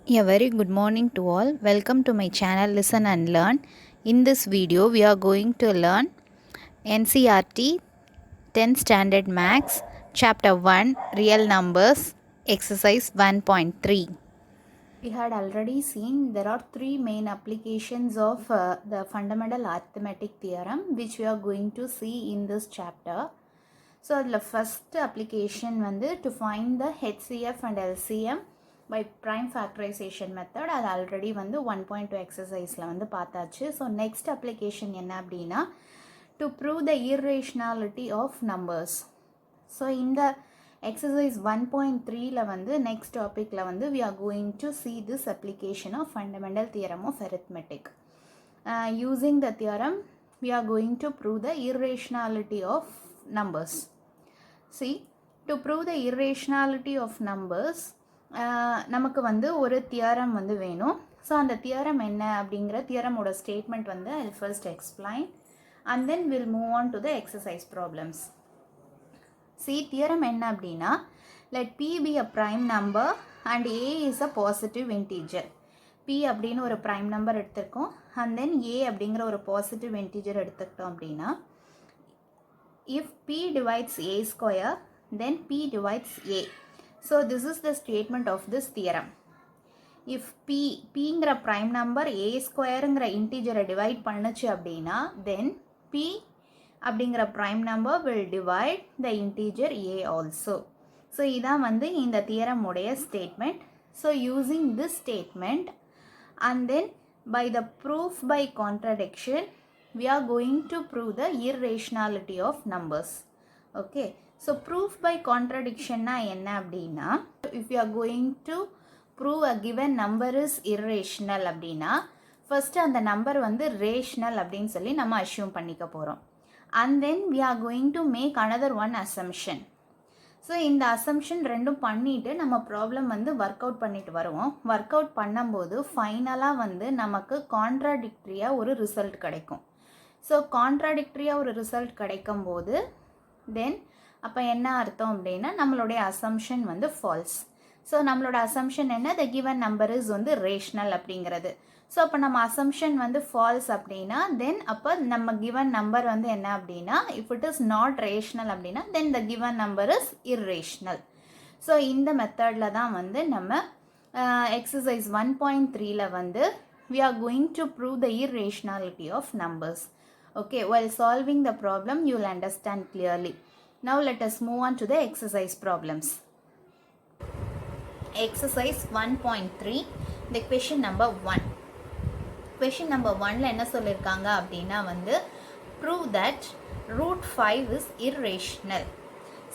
A very good morning to all. Welcome to my channel Listen and Learn. In this video, we are going to learn NCERT 10th Standard Maths, Chapter 1, Real Numbers, Exercise 1.3. We had already seen there are three main applications of the fundamental arithmetic theorem which we are going to see in this chapter. So, the first application to find the HCF and LCM by prime factorization method. அது already 1.2 எக்ஸசைஸில் பார்த்தாச்சு. So next application என்ன அப்படின்னா to prove the irrationality of numbers. So இந்த exercise 1.3ல next topicல we are going to see this application of fundamental theorem of arithmetic. Using the theorem, we are going to prove the irrationality of numbers. See, to prove the irrationality of numbers, நமக்கு ஒரு theorem வேணும். So அந்த theorem என்ன அப்படிங்கிற தியரமோட statement I'll first explain and then we'll move on to the exercise problems. See, theorem என்ன அப்படின்னா let p be a prime number and a is a positive integer. p அப்படின்னு ஒரு prime number எடுத்திருக்கோம் and then a அப்படிங்கிற ஒரு positive integer எடுத்துக்கிட்டோம் அப்படின்னா if p divides a square then p divides a. So this is the statement of this theorem. If pங்கிற prime number a squareங்கிற integer divide பண்ணுச்சு அப்படின்னா then p அப்படிங்கிற prime number will divide the integer a also. So இதான் இந்த theorem உடைய statement. So using this statement and then by the proof by contradiction we are going to prove the irrationality of numbers. Okay. So proof by contradiction na enna அப்படின்னா if we are going to prove a given number is irrational அப்படின்னா first அந்த number rational அப்படின்னு சொல்லி நம்ம assume பண்ணிக்க போறோம். And then we are going to make another one assumption. So இந்த assumption ரெண்டும் பண்ணிட்டு நம்ம problem work out பண்ணிட்டு வருவோம். work out பண்ணும்போது ஃபைனலா நமக்கு contradictory-ஆ ஒரு ரிசல்ட் கிடைக்கும். So contradictory-ஆ ஒரு ரிசல்ட் கிடைக்கும்போது then அப்போ என்ன அர்த்தம் அப்படின்னா நம்மளுடைய assumption false. ஸோ நம்மளோட assumption என்ன the given number is rational அப்படிங்கிறது. ஸோ அப்போ நம்ம assumption false அப்படின்னா then அப்போ நம்ம given number என்ன அப்படின்னா if it is not rational அப்படின்னா then the given number is irrational. So இந்த மெத்தடில் தான் நம்ம exercise 1.3ல we are going to prove the irrationality of numbers. Okay, while solving the problem you will understand clearly. Now let us move on to the exercise problems. Exercise 1.3, the question number 1. Question number 1ல என்ன சொல்லிருக்காங்க அப்படின்னா prove that root 5 is irrational.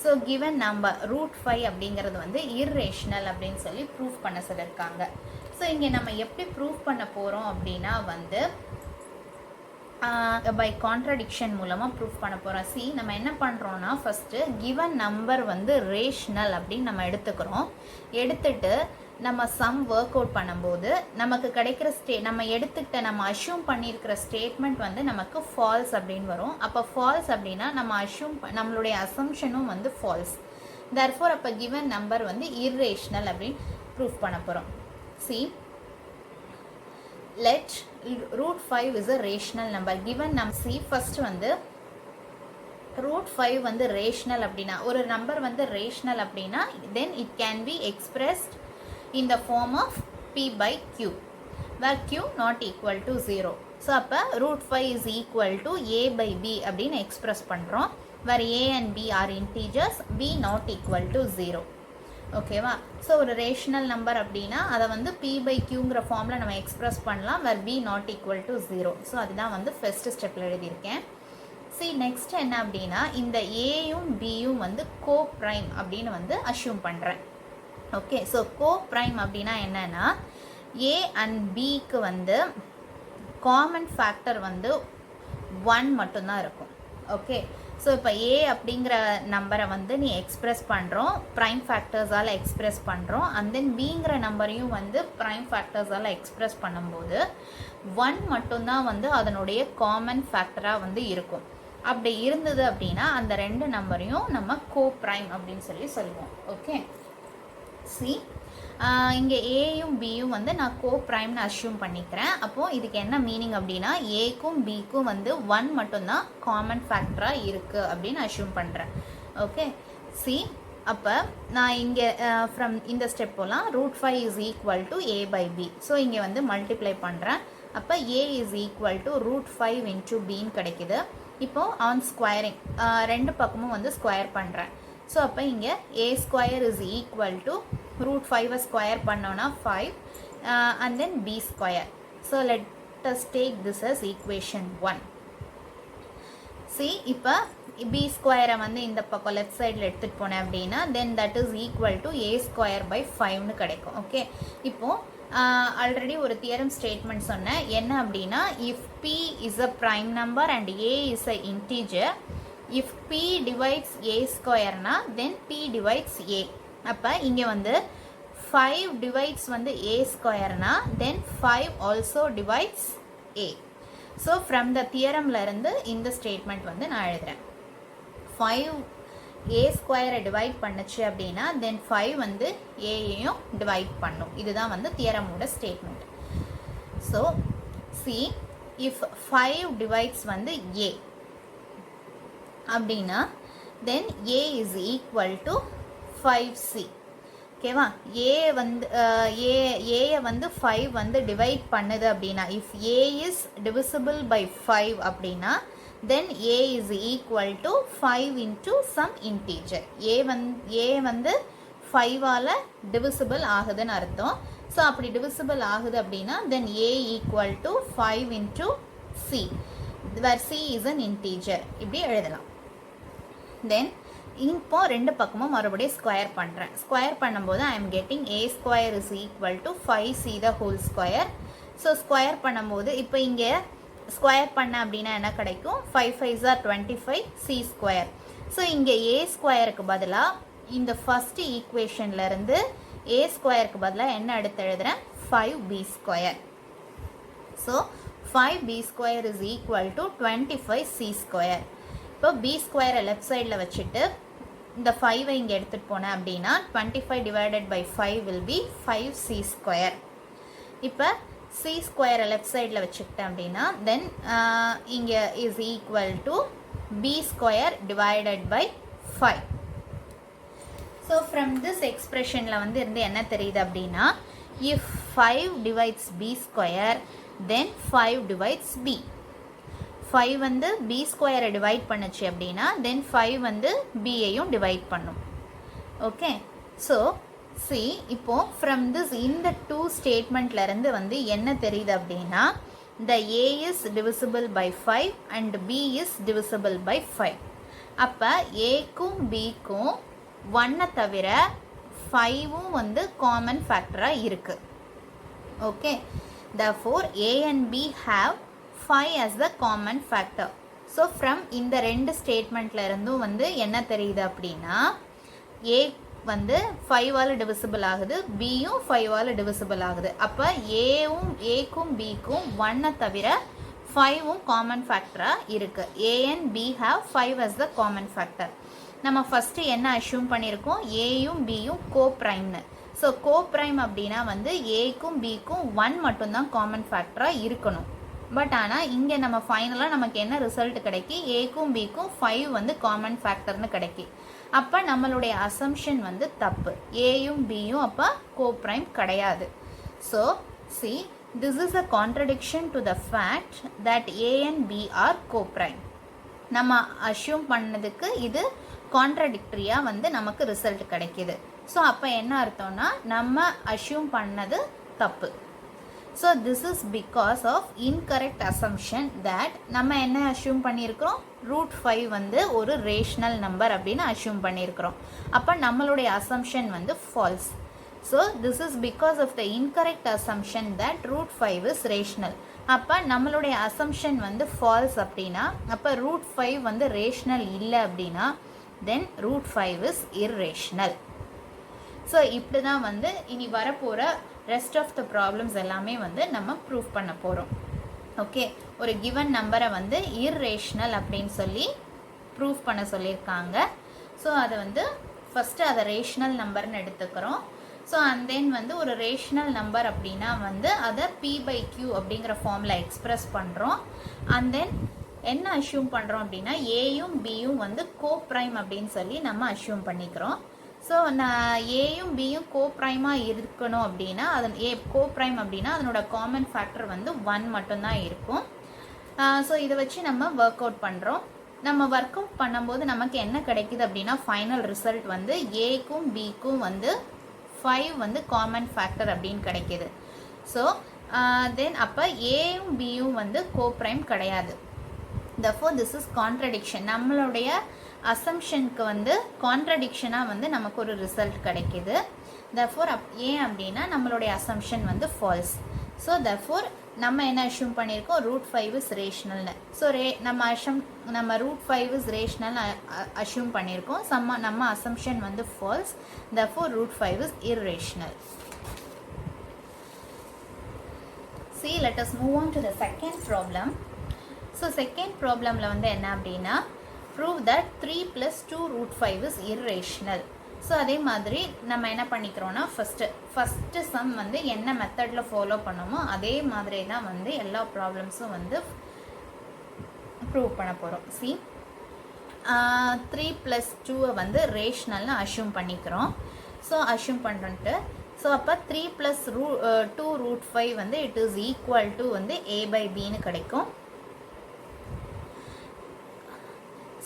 So given number root 5 அப்படிங்கிறது irrational அப்படின்னு சொல்லி prove பண்ண சொல்லிருக்காங்க. So இங்க நம்ம எப்படி prove பண்ண போறோம் அப்படின்னா by contradiction மூலமா proof பண்ண போறோம். see நம்ம என்ன பண்றோம்னா first given number rational அப்படின்னு நம்ம எடுத்துக்கிறோம். எடுத்துட்டு நம்ம sum work out பண்ணும்போது நமக்கு கிடைக்கிற நம்ம எடுத்துக்கிட்ட நம்ம assume பண்ணியிருக்கிற statement நமக்கு false அப்படின்னு வரும். அப்போ false அப்படின்னா நம்ம நம்மளுடைய assumptionம் false. therefore அப்போ given number irrational அப்படின்னு proof பண்ண போறோம். see, let root 5 is a rational number. given number see first root 5 rational அப்படின்னா ஒரு number rational அப்படின்னா then it can be expressed in the form of p by q where q not equal to 0. so அப்போ root 5 is equal to a by b அப்படின்னு express பண்ணுறோம் where a and b are integers, b not equal to 0. ஓகேவா. So ஒரு rational number அப்படின்னா அதை p by qங்கிற ஃபார்மில் நம்ம express பண்ணலாம் where b not equal to 0. So அதுதான் ஃபர்ஸ்ட் ஸ்டெப்பில் எழுதியிருக்கேன். see நெக்ஸ்ட் என்ன அப்படின்னா இந்த ஏயும் பியும் கோ ப்ரைம் அப்படின்னு அஷ்யூம் பண்ணுறேன். ஓகே. ஸோ கோ ப்ரைம் அப்படின்னா என்னன்னா ஏ அண்ட் பிக்கு காமன் ஃபேக்டர் 1 மட்டும்தான் இருக்கும். ஓகே. ஸோ இப்போ ஏ அப்படிங்கிற நம்பரை நீ எக்ஸ்ப்ரெஸ் பண்ணுறோம் ப்ரைம் ஃபேக்டர்ஸால் எக்ஸ்ப்ரெஸ் பண்ணுறோம் அண்ட் தென் பிங்கிற நம்பரையும் ப்ரைம் ஃபேக்டர்ஸால் எக்ஸ்ப்ரெஸ் பண்ணும்போது 1 மட்டும்தான் அதனுடைய காமன் ஃபேக்டராக இருக்கும். அப்படி இருந்தது அப்படின்னா அந்த ரெண்டு நம்பரையும் நம்ம கோ ப்ரைம் அப்படின்னு சொல்லி சொல்லுவோம். ஓகே. சி இங்கே ஏயும் பியும் வந்து நான் கோ ப்ரைம்னு அஷ்யூம் பண்ணிக்கிறேன். அப்போது இதுக்கு என்ன மீனிங் அப்படின்னா ஏக்கும் பிக்கும் வந்து 1 மட்டும்தான் காமன் ஃபேக்டராக இருக்குது அப்படின்னு அஷ்யூம் பண்ணுறேன். ஓகே, சி அப்போ நான் இங்கே ஃப்ரம் இந்த ஸ்டெப் போகலாம். √5 is equal to A by B. So இங்கே வந்து மல்டிப்ளை பண்ணுறேன். அப்போ A is equal to √5 into பின்னு கிடைக்குது. இப்போது ஆன் ஸ்கொயரிங் ரெண்டு பக்கமும் வந்து ஸ்கொயர் பண்ணுறேன். ஸோ அப்போ இங்கே a square is equal to √5 square பண்ணோன்னா 5 and then b square. So let us take this as equation 1. See இப்போ b ஸ்கொயரை வந்து இந்த பக்கம் லெஃப்ட் சைடில் எடுத்துகிட்டு போனேன் அப்படின்னா then that is equal to a square by 5னு கிடைக்கும். ஓகே, இப்போது ஆல்ரெடி ஒரு தியரம் ஸ்டேட்மெண்ட் சொன்னேன். என்ன அப்படின்னா if p is a prime number and a is an integer, if p divides a ஸ்கொயர்னா தென் p டிவைட்ஸ் a. அப்போ இங்கே வந்து 5 டிவைட்ஸ் வந்து a ஸ்கொயர்னா then 5 also divides a. So from the தியரம்ல இருந்து இந்த ஸ்டேட்மெண்ட் வந்து நான் எழுதுகிறேன். 5 a ஸ்கொயரை டிவைட் பண்ணுச்சு அப்படின்னா தென் 5 வந்து ஏயையும் டிவைட் பண்ணும். இதுதான் வந்து தியரமோட statement. So c if 5 divides வந்து a அப்படின்னா then a is equal to 5c. ஓகேவா, ஏ வந்து ஏயை வந்து 5 வந்து டிவைட் பண்ணுது அப்படின்னா if a is divisible by 5 அப்படின்னா then a is equal to 5 into some integer. A வந்து 5ஆல் டிவிசிபிள் ஆகுதுன்னு அர்த்தம். ஸோ அப்படி டிவிசிபிள் ஆகுது அப்படின்னா then a equal to 5 into c, where c is an integer. இப்படி எழுதலாம். தென் இப்போ ரெண்டு பக்கமும் மறுபடியும் ஸ்கொயர் பண்ணுறேன். ஸ்கொயர் பண்ணும்போது I am getting A square is equal to 5c the whole square. So square பண்ணும்போது இப்போ இங்கே ஸ்கொயர் பண்ண அப்படின்னா என்ன கிடைக்கும்? 5 5s are 25 c square. So இங்கே ஏ ஸ்கொயருக்கு பதிலாக இந்த ஃபஸ்ட்டு ஈக்குவேஷன்லேருந்து ஏ ஸ்கொயருக்கு பதிலாக என்ன எடுத்து எழுதுகிறேன்? 5b square. So 5b square is equal to 25c square. இப்போ b ஸ்கொயரை லெஃப்ட் சைடில் வச்சுட்டு இந்த 5ஐ இங்கே எடுத்துகிட்டு போனேன் அப்படின்னா 25 divided by 5 will be 5c square. இப்போ c ஸ்கொயரை லெஃப்ட் சைடில் வச்சுக்கிட்டேன் அப்படின்னா தென் இங்கே is equal to b square divided by 5. So from this எக்ஸ்பிரஷனில் வந்து இருந்து என்ன தெரியுது அப்படின்னா if 5 divides b square then 5 divides b. 5 வந்து b ஸ்கொயரை டிவைட் பண்ணுச்சு அப்படின்னா தென் 5 வந்து b-ஐயும் டிவைட் பண்ணும். ஓகே, ஸோ சி இப்போ ஃப்ரம் திஸ் இந்த 2 ஸ்டேட்மெண்ட்லேருந்து வந்து என்ன தெரியுது அப்படின்னா the a is divisible by 5 and b is divisible by 5. அப்போ ஏக்கும் பிக்கும் 1 தவிர 5ம் வந்து காமன் ஃபேக்டராக இருக்குது. Okay, therefore a and b have 5 as the common factor. So from இந்த ரெண்டு ஸ்டேட்மெண்ட்ல இருந்தும் வந்து என்ன தெரியுது அப்படின்னா a வந்து 5ஆல் டிவிசிபிள் ஆகுது, பியும் 5ஆல் டிவிசிபிள் ஆகுது. அப்போ ஏக்கும் பிக்கும் 1 தவிர 5ம் காமன் ஃபேக்டராக இருக்குது. a and b have 5 as the common factor. நம்ம ஃபஸ்ட்டு என்ன அஷ்யூம் பண்ணியிருக்கோம்? ஏயும் பியும் கோ ப்ரைம்னு. ஸோ கோ ப்ரைம் அப்படின்னா வந்து ஏக்கும் பிக்கும் 1 மட்டும்தான் காமன் ஃபேக்டராக இருக்கணும். பட் ஆனால் இங்கே நம்ம ஃபைனலாக நமக்கு என்ன ரிசல்ட் கிடைக்கி? ஏக்கும் பிக்கும் 5 வந்து காமன் ஃபேக்டர்னு கிடைக்கி. அப்போ நம்மளுடைய அசம்ஷன் வந்து தப்பு. ஏயும் பியும் அப்போ கோ ப்ரைம் கிடையாது. So see this is a contradiction to the fact that A and B are coprime. நம்ம அஷ்யூம் பண்ணதுக்கு இது கான்ட்ரடிக்டரியாக வந்து நமக்கு ரிசல்ட் கிடைக்கிது. ஸோ அப்போ என்ன அர்த்தம்னா நம்ம அஷ்யூம் பண்ணது தப்பு. So this is because of incorrect assumption that நம்ம என்ன அஷ்யூம் பண்ணியிருக்கிறோம்? √5 வந்து ஒரு ரேஷ்னல் நம்பர் அப்படின்னு அஷ்யூம் பண்ணியிருக்கிறோம். அப்போ நம்மளுடைய அசம்ஷன் வந்து false. So this is because of the incorrect assumption that √5 is rational. அப்போ நம்மளுடைய அசம்ஷன் வந்து ஃபால்ஸ் அப்படின்னா அப்போ √5 வந்து ரேஷ்னல் இல்லை அப்படின்னா தென் √5 இஸ் இர்ரேஷ்னல். ஸோ இப்படி தான் வந்து இனி வரப்போகிற ரெஸ்ட் ஆஃப் த ப்ராப்ளம்ஸ் எல்லாமே வந்து நம்ம ப்ரூவ் பண்ண போகிறோம். ஓகே, ஒரு கிவன் நம்பரை வந்து இர்ரேஷ்னல் அப்படின்னு சொல்லி ப்ரூவ் பண்ண சொல்லியிருக்காங்க. ஸோ அதை வந்து ஃபஸ்ட்டு அதை ரேஷ்னல் நம்பர்னு எடுத்துக்கிறோம். ஸோ அண்ட் தென் வந்து ஒரு ரேஷனல் நம்பர் அப்படின்னா வந்து அதை p/q அப்படிங்கிற ஃபார்மில் எக்ஸ்ப்ரெஸ் பண்ணுறோம். அண்ட் தென் என்ன அஷ்யூம் பண்ணுறோம் அப்படின்னா ஏயும் பியும் வந்து கோப்ரைம் அப்படின்னு சொல்லி நம்ம அஷ்யூம் பண்ணிக்கிறோம். ஸோ நான் ஏயும் பியும் கோப்ரைமாக இருக்கணும் அப்படின்னா கோப்ரைம் அப்படின்னா அதனோட காமன் ஃபேக்டர் வந்து 1 மட்டும்தான் இருக்கும். ஸோ இதை வச்சு நம்ம ஒர்க் அவுட் பண்ணுறோம். நம்ம ஒர்க் அவுட் பண்ணும்போது நமக்கு என்ன கிடைக்குது அப்படின்னா ஃபைனல் ரிசல்ட் வந்து ஏக்கும் பிக்கும் வந்து 5 வந்து காமன் ஃபேக்டர் அப்படின்னு கிடைக்கிது. ஸோ தென் அப்போ ஏயும் பியும் வந்து கோப்ரைம் கிடையாது. therefore this is contradiction. நம்மளுடைய அசம்ஷனுக்கு வந்து கான்ட்ரடிக்ஷனாக வந்து நமக்கு ஒரு ரிசல்ட் கிடைக்கிது. therefore ஏன் அப்படின்னா நம்மளுடைய அசம்ஷன் வந்து ஃபால்ஸ். ஸோ therefore நம்ம என்ன அஷ்யூம் பண்ணியிருக்கோம், √5 இஸ் ரேஷ்னல்னு. ஸோ நம்ம √5 இஸ் ரேஷ்னல் அஷ்யூம் பண்ணியிருக்கோம். நம்ம அசம்ஷன் வந்து false. therefore √5 is irrational. See, let us move on to the second problem. So second ப்ராப்ளமில் வந்து என்ன அப்படின்னா prove that 3 + 2√5 is irrational. So அதே மாதிரி நம்ம என்ன பண்ணிக்கிறோன்னா ஃபஸ்ட்டு சம் வந்து என்ன மெத்தடில் ஃபாலோ பண்ணோமோ அதே மாதிரி தான் வந்து எல்லா ப்ராப்ளம்ஸும் வந்து ப்ரூவ் பண்ண போகிறோம். சி 3 + 2 வந்து ரேஷ்னல்னு அஷ்யூம் பண்ணிக்கிறோம். ஸோ அஷ்யூம் பண்ணிட்டு ஸோ அப்போ 3 + 2√5 வந்து இட் இஸ் ஈக்குவல் டு வந்து a/bன்னு கிடைக்கும்.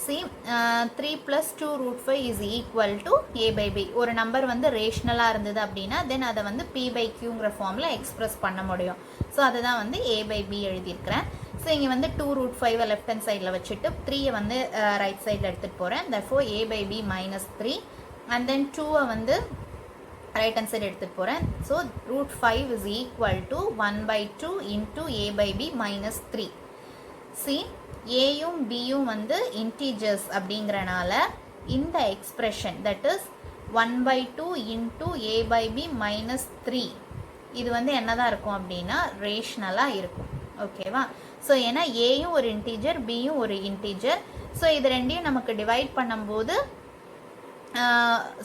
See 3 + 2√5 is equal to a/b. ஒரு நம்பர் வந்து ரேஷ்னலாக இருந்தது அப்படின்னா தென் அதை வந்து p/qங்கிற ஃபார்மில் எக்ஸ்ப்ரெஸ் பண்ண முடியும். ஸோ அதுதான் வந்து a/b எழுதியிருக்கிறேன். ஸோ இங்கே வந்து 2√5 லெஃப்ட் ஹேண்ட் சைடில் வச்சுட்டு 3 வந்து ரைட் சைடில் எடுத்துகிட்டு போகிறேன். therefore a/b -3 அண்ட் தென் 2 வந்து ரைட் ஹேண்ட் சைடு எடுத்துகிட்டு போகிறேன். So √5 is equal to 1/2 into a/b -3. See ஏயும் பியும் வந்து இன்டீஜர்ஸ் அப்படிங்கிறனால இந்த expression that is 1/2 into a/b -3 இது வந்து என்னதான் இருக்கும் அப்படின்னா ரேஷ்னலாக இருக்கும். ஓகேவா? ஸோ ஏன்னா ஏயும் ஒரு இன்டீஜர் பியும் ஒரு இன்டீஜர். ஸோ இது ரெண்டையும் நமக்கு டிவைட் பண்ணும்போது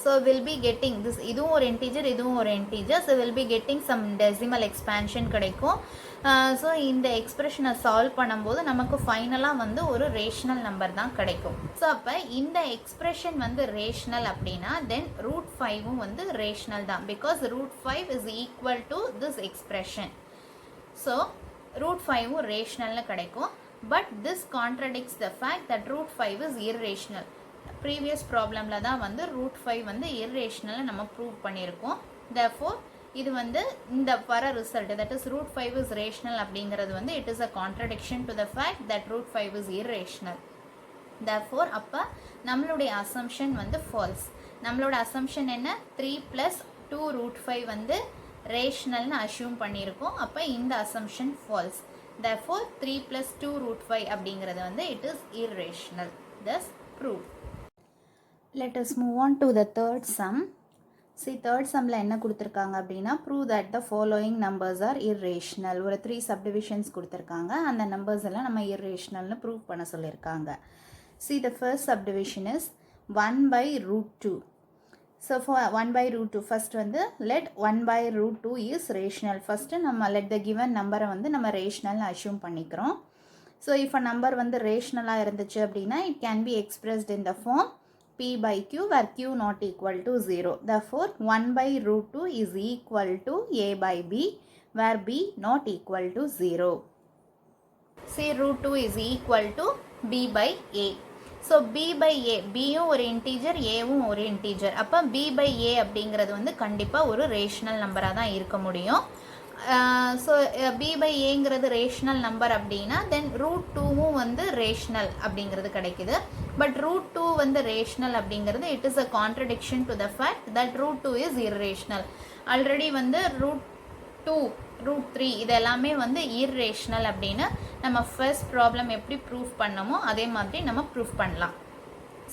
so we'll be getting this இதுவும் ஒரு இன்டீஜர் இதுவும் ஒரு integer. So will be getting some decimal expansion கிடைக்கும். ஸோ இந்த எக்ஸ்பிரஷனை சால்வ் பண்ணும்போது நமக்கு ஃபைனலாக வந்து ஒரு ரேஷ்னல் நம்பர் தான் கிடைக்கும். ஸோ அப்போ இந்த எக்ஸ்பிரஷன் வந்து ரேஷ்னல் அப்படின்னா தென் √5ம் வந்து ரேஷ்னல் தான். Because √5 is equal to this expression. So √5ம் ரேஷ்னல்னு கிடைக்கும். But this contradicts the fact that √5 is irrational. Previous ப்ராப்ளமில் தான் வந்து √5 வந்து irrational நம்ம ப்ரூவ் பண்ணியிருக்கோம். therefore இது வந்து இந்த வர result that is √5 is rational அப்படிங்கிறது வந்து it is a contradiction to the fact that √5 is irrational. therefore அப்போ நம்மளுடைய அசம்ஷன் வந்து ஃபால்ஸ். நம்மளோட அசம்ஷன் என்ன, 3 + 2√5 வந்து ரேஷ்னல்னு அஷ்யூம் பண்ணியிருக்கோம். அப்போ இந்த அசம்ஷன் ஃபால்ஸ். therefore 3 + 2√5 அப்படிங்கிறது வந்து it is irrational. thus proof. Let us move on to the third sum. See third sumல என்ன கொடுத்துருக்காங்க அப்படின்னா prove that the following numbers are irrational. ஒரு 3 subdivisions கொடுத்துருக்காங்க. அந்த நம்பர்ஸ் எல்லாம் நம்ம irrationalனு ப்ரூவ் பண்ண சொல்லியிருக்காங்க. See the first subdivision is 1/√2. So for 1/√2 first வந்து let 1/√2 is rational. First நம்ம let the given number வந்து நம்ம rational அஷ்யூம் பண்ணிக்கிறோம். So if a number வந்து rationalா இருந்துச்சு அப்படின்னா it can be expressed in the form p/q where q not equal to 0. Therefore 1/√2 is equal to a/b where b not equal to 0. See √2 is equal to b/a. So b/a, bயும் ஒரு integer ஏவும் ஒரு integer. அப்போ b/a அப்படிங்கிறது வந்து கண்டிப்பாக ஒரு rational நம்பராக தான் இருக்க முடியும். ஸோ b/aங்கிறது ரேஷ்னல் நம்பர் அப்படின்னா தென் √2வும் வந்து ரேஷ்னல் அப்படிங்கிறது கிடைக்குது. பட் √2 வந்து ரேஷ்னல் அப்படிங்கிறது it is a contradiction to the fact that √2 is irrational. Already வந்து √2 √3 இது எல்லாமே வந்து irrational அப்படின்னு நம்ம ஃபர்ஸ்ட் ப்ராப்ளம் எப்படி ப்ரூஃப் பண்ணமோ அதே மாதிரி நம்ம ப்ரூஃப் பண்ணலாம்.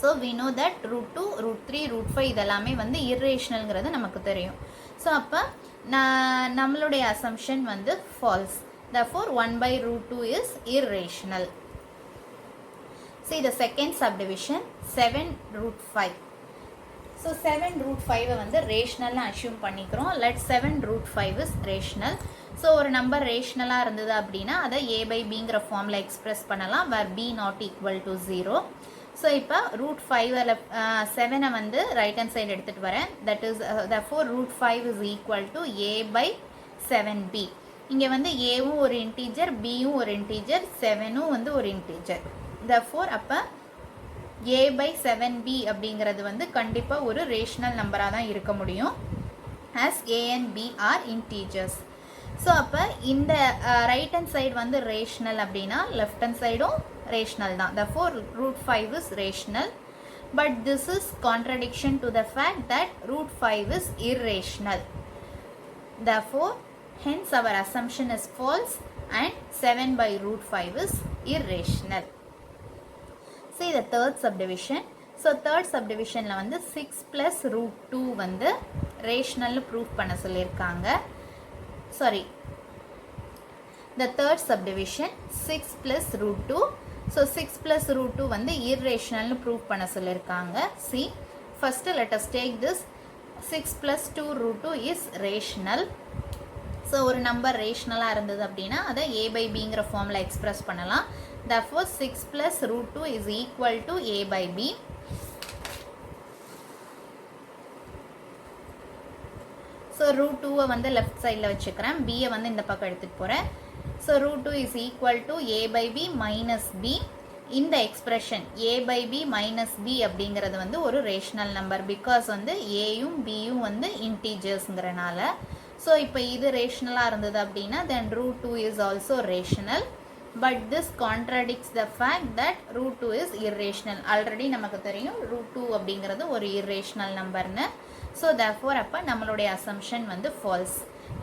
ஸோ we know that √2 √3 √5 இதெல்லாமே வந்து irrationalங்கிறது நமக்கு தெரியும். ஸோ அப்போ நம்மளுடைய அசம்ஷன் வந்து false. therefore 1/√2 is irrational. See the second subdivision 7√5. So 7√5 வந்து ரேஷ்னல்னு அஷ்யூம் பண்ணிக்கிறோம். Let 7√5 is rational. ஸோ ஒரு நம்பர் ரேஷ்னலாக இருந்தது அப்படின்னா அதை a by bங்கிற ஃபார்மில் எக்ஸ்பிரஸ் பண்ணலாம், where b not equal to 0. So இப்போ √5 7 வந்து ரைட் ஹேண்ட் சைடு எடுத்துகிட்டு வரேன். That is therefore √5 is equal to a by 7b. இங்கே வந்து ஏவும் ஒரு இன்டீஜர், பியும் ஒரு இன்டீஜர், 7ம் வந்து ஒரு இன்டீஜர். therefore அப்போ a by 7b அப்படிங்கிறது வந்து கண்டிப்பாக ஒரு ரேஷ்னல் நம்பராக தான் இருக்க முடியும், as a and b are integers. So அப்போ இந்த ரைட் ஹேண்ட் சைடு வந்து ரேஷ்னல் அப்படின்னா லெஃப்ட் ஹேண்ட் சைடும் ரேஷ்னல் தான். therefore √5 is rational, but this is contradiction to the fact that √5 is irrational. therefore hence our assumption is false and 7 by √5 is irrational. See the third subdivision. So third subdivisionல வந்து 6 plus √2 வந்து rational proof பண்ண சொல்லியிருக்காங்க. Sorry, the third subdivision 6 plus √2. So 6 plus √2 வந்து irrational proof பண்ண சொல்லியிருக்காங்க. See, first let us take this 6 plus 2 √2 is rational. So ஒரு number ரேஷ்னலாக இருந்தது அப்படின்னா அதை a by bங்கிற ஃபார்மில் எக்ஸ்பிரஸ் பண்ணலாம். therefore 6 plus √2 is equal to a by b. So √2 வந்து லெஃப்ட் சைடில் வச்சுக்கிறேன், பியை வந்து இந்த பக்கம் எடுத்துகிட்டு போகிறேன். So √2 is equal to a by b minus b. இந்த expression a by b minus b அப்படிங்கிறது வந்து ஒரு ரேஷ்னல் நம்பர், பிகாஸ் வந்து ஏயும் பியும் வந்து இன்டீஜர்ஸ்ங்கிறனால. ஸோ இப்போ இது ரேஷ்னலாக இருந்தது அப்படின்னா தென் √2 is also rational, but this contradicts the fact that √2 is irrational. Already நமக்கு தெரியும் √2 அப்படிங்கிறது ஒரு irrational நம்பர்னு. ஸோ therefore அப்போ நம்மளுடைய அசம்ஷன் வந்து false.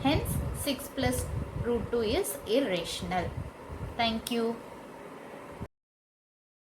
hence 6 plus √2 is irrational. Thank you.